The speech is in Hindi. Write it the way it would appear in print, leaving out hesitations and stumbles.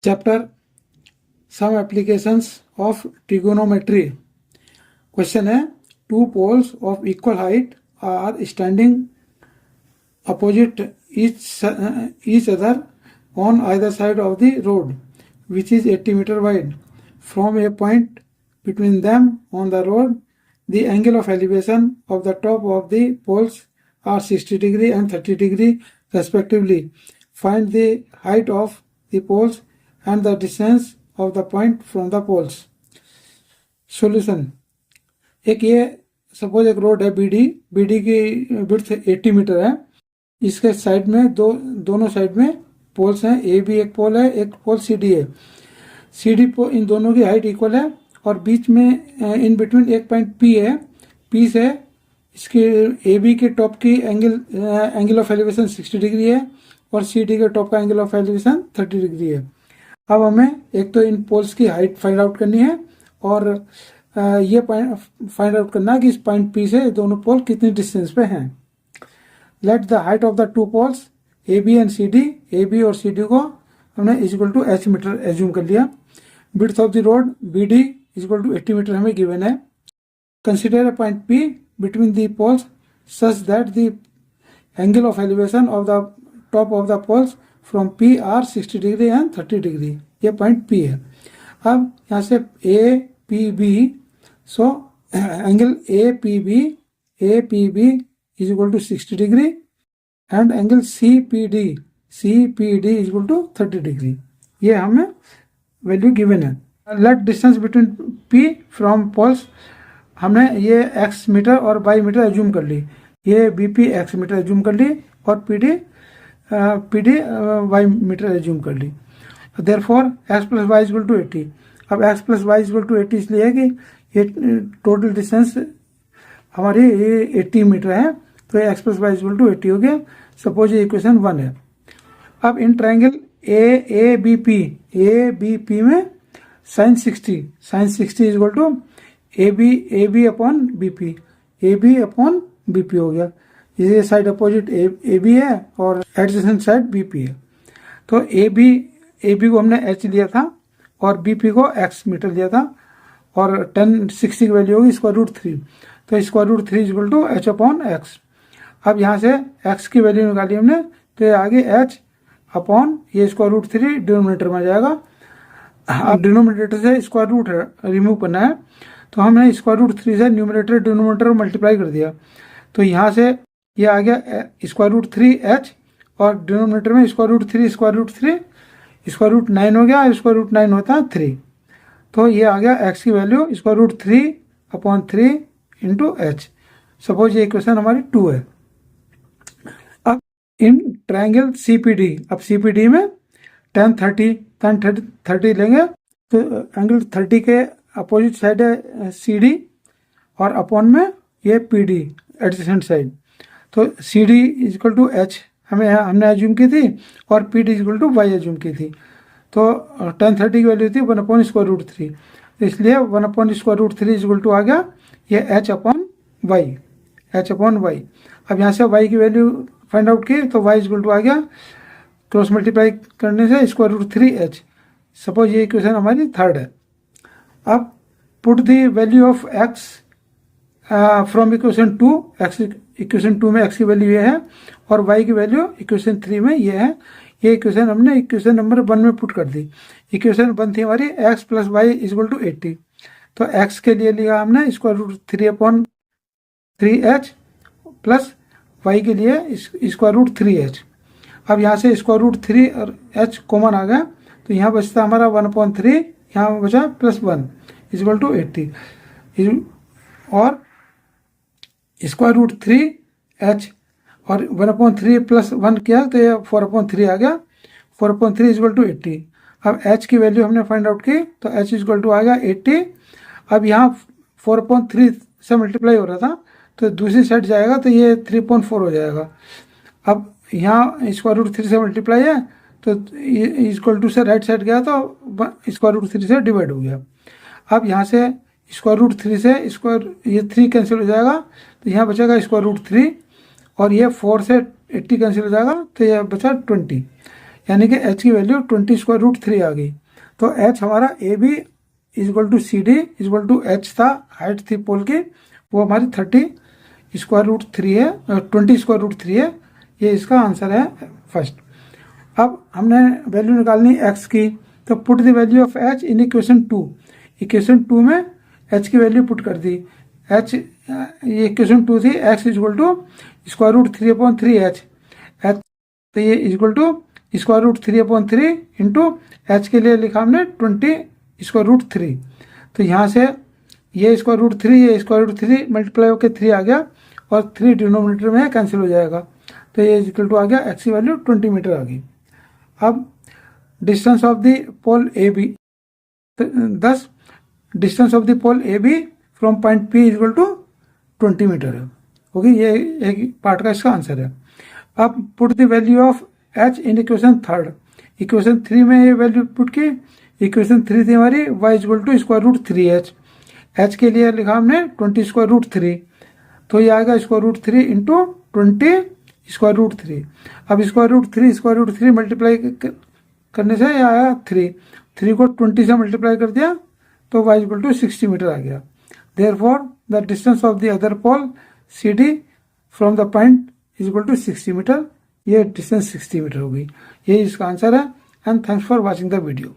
Chapter Some Applications of Trigonometry. Question है, two poles of equal height are standing opposite each other on either side of the road, which is 80 meter wide. From a point between them on the road, the angle of elevation of the top of the poles are 60 degree and 30 degree respectively. Find the height of the poles and the distance of the point from the poles. Solution. एक ये सपोज एक रोड है बीडी की विड्थ 80 मीटर है। इसके साइड में दोनों साइड में पोल्स हैं। ए बी एक पोल है, एक पोल सी डी है। सी डी इन दोनों की हाइट इक्वल है और बीच में इन बिटवीन एक पॉइंट पी है। पी से इसके ए बी के टॉप की एंगल ऑफ एलिवेशन 60 डिग्री है और सी डी के टॉप का एंगल ऑफ एलिवेशन 30 डिग्री है। अब हमें एक तो इन पोल्स की हाइट फाइंड आउट करनी है और ये फाइंड आउट करना है कि इस पॉइंट पी से दोनों पोल कितनी डिस्टेंस पे हैं। Let the height of the two poles A B and C D, A B और सी डी को हमने equal to h metre assume कर लिया। Width of the road B D equal to 80 metre हमें गिवन है। Consider a point P between the poles such that the angle of elevation of the top of the poles from P are 60 degree and 30 degree. ये पॉइंट पी है। अब यहाँ से A P B, so angle A P B is equal to 60 degree and angle C P D is equal to 30 degree. ये हमें वैल्यू गिवन है। Let distance between P from poles, हमने ये एक्स मीटर और वाई मीटर एज्यूम कर ली। ये B P X metre assume कर ली और P D Y metre assume कर ली। Therefore X plus Y equal to 80। अब x plus Y equal to 80 इसलिए है कि ये टोटल डिस्टेंस हमारी 80 मीटर है, तो X plus Y equal to 80 हो गया। सपोज ये इक्वेशन 1 है। अब in triangle A B P में sine 60 equal to A B upon B P हो गया। ये साइड अपोजिट ए बी है और एडजेसेंट साइड बी पी है। तो ए बी को हमने एच लिया था और बी पी को एक्स मीटर लिया था और 1060 की वैल्यू होगी √3। तो √3 equal to h upon x. अब यहाँ से एक्स की वैल्यू निकाली हमने, तो ये आगे एच अपॉन ये √3 डिनोमिनेटर में जाएगा। अब डिनोमिनेटर से स्क्वायर रूट रिमूव करना है, तो हमने √3 से न्यूमिनेटर डिनोमिनेटर मल्टीप्लाई कर दिया। तो यहाँ से ये आ गया √3 एच और डिनोमिनेटर में √3 √9 हो गया। √9 होता है 3। तो ये आ गया एक्स की value √3 upon 3 into H. Suppose ये इक्वेशन हमारी 2 है। अब इन ट्रायंगल CPD, अब CPD में tan 30 लेंगे तो एंगल 30 के अपोजिट साइड है CD और अपॉन में ये PD एडजेसेंट साइड। तो CD इक्वल टू एच हमने एज्यूम की थी और PD equal to y assume की थी। तो tan 30 की वैल्यू थी 1/√3, इसलिए 1/√3 इक्वल टू आ गया ये एच अपॉन वाई। अब यहाँ से y की वैल्यू फाइंड आउट की तो y इक्वल टू आ गया, क्रॉस मल्टीप्लाई करने से √3 एच। सपोज ये इक्वेशन हमारी 3rd है। अब put the value of x from equation 2, equation 2 में x की वैल्यू ये है और y की वैल्यू इक्वेशन 3 में ये है। ये इक्वेशन हमने इक्वेशन नंबर 1 में पुट कर दी। इक्वेशन 1 थी हमारी x plus Y equal to 80। तो x के लिए लिया हमने √3 अपॉन 3h प्लस y के लिए √3h। अब यहाँ से √3 और h कॉमन आ गया, तो यहाँ बचता हमारा 1/3, यहाँ बचा +1 इक्वल टू 80 और √3h और 1/3 प्लस 1 किया तो ये 4/3 आ गया। 4/3 इक्वल टू 80। अब h की वैल्यू हमने फाइंड आउट की तो h इक्वल टू आ गया 80। अब यहाँ 4/3 से मल्टीप्लाई हो रहा था तो दूसरी साइड जाएगा तो ये 3.4 हो जाएगा। अब यहाँ √3 से मल्टीप्लाई है तो इक्वल टू से राइट साइड गया तो √3 से डिवाइड हो गया। अब यहाँ से √3 से ये 3 कैंसिल हो जाएगा तो यहाँ बचेगा √3 और ये 4 से 80 कैंसिल हो जाएगा तो ये बचा 20। यानी कि h की वैल्यू 20 स्क्वायर रूट 3 आ गई। तो h हमारा A B equal to C D equal to h था, हाइट थी पोल की, वो हमारी 30 स्क्वायर रूट 3 है, 20 स्क्वायर रूट 3 है। ये इसका आंसर है फर्स्ट। अब हमने वैल्यू निकालनी x की, तो put the value of h in equation 2। Equation 2 में h की वैल्यू पुट कर दी। h ये इक्वेशन 2 थी, x equal to square root 3/3 h, तो ये equal to square root 3/3 into h के लिए लिखा हमने 20 स्क्वायर रूट 3। तो यहाँ से ये स्क्वायर रूट 3 ये स्क्वायर रूट 3 मल्टीप्लाई होकर 3 आ गया और 3 डिनोमिनेटर में कैंसिल हो जाएगा। तो ये इक्वल टू आ गया x की वैल्यू 20 मीटर आ गई। अब distance of the pole A B, this distance of the pole A B from point P equal to 20 metre है। ओके, ये एक पार्ट का इसका आंसर है। अब put the value of h in equation 3। Equation 3 में ये वैल्यू पुट की। इक्वेशन 3 थी हमारी y equal to square root 3h, h के लिए लिखा हमने 20 स्क्वायर रूट 3, तो ये आएगा square root 3 into 20 square root 3। अब स्क्वायर रूट 3 मल्टीप्लाई करने से ये आया 3 को 20 से मल्टीप्लाई कर दिया तो y इक्वल टू 60 मीटर आ गया। Therefore the distance of the other pole C D from the point is equal to 60 metre. ये डिस्टेंस 60 मीटर हो गई। ये इसका आंसर है। And thanks for watching the video.